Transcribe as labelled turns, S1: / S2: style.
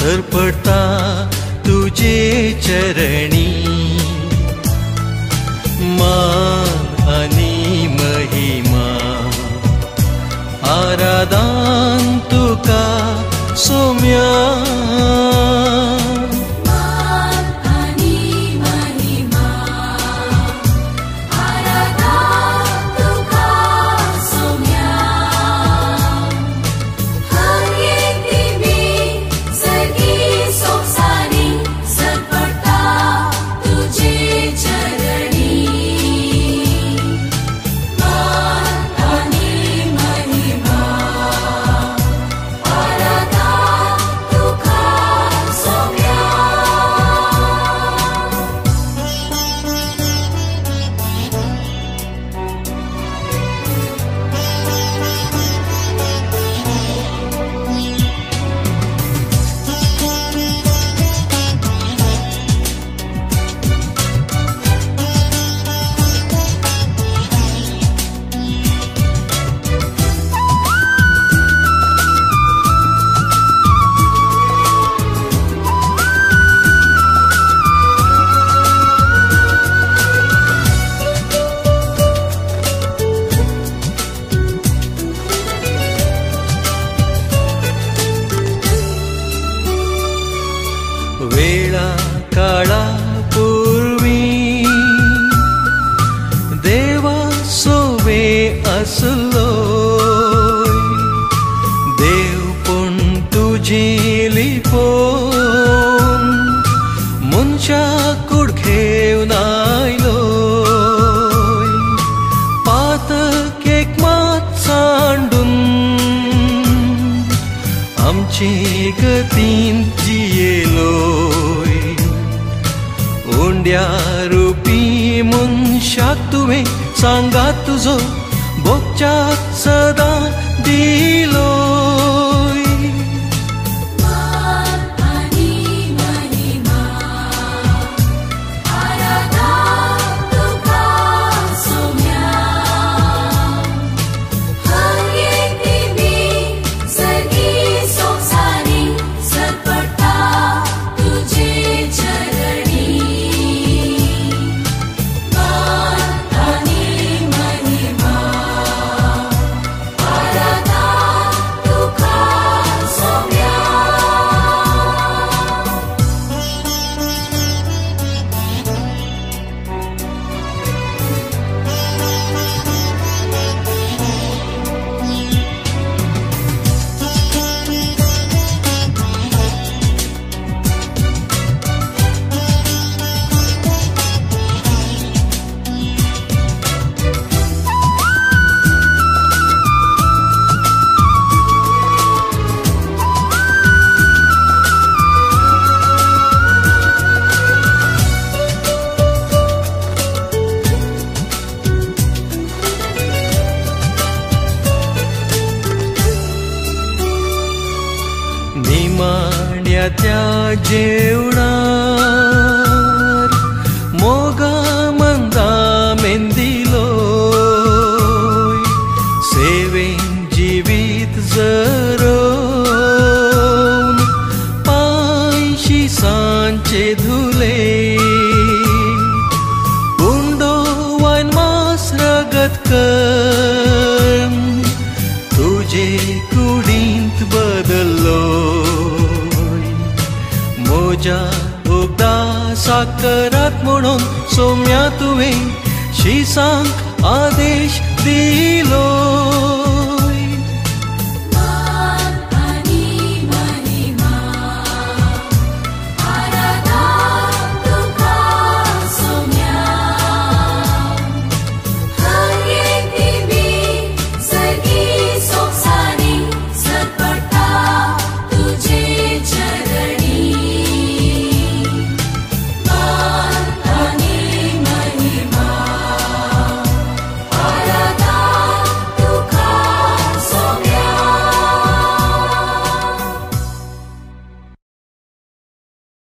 S1: सरपडता तुझे चरणी मान आणि महिमा आराधन तुका सोम्या वेळा काळा पूर्वी देवा सोवे असलो देव पण तुझी लिपोन मुनच्या कुडखेव नायलो पातक एक मात सांडून आमची गतीन जियेलोय ओंड्या रूपी मनशाक तुवें सांगा तुजो भोगच्याक सदा दिलोय निमाण्या त्या जेवणार मोगा मंदा मेंदिलोय सेवेन जिवीत जरोन पायशी सांचे धुले उंडो वान मास रगत कर तुझे कुडींत बदल्लो मोजा उगदा साकरात म्हणून सोम्या तुवें शिसांक आदेश दिलो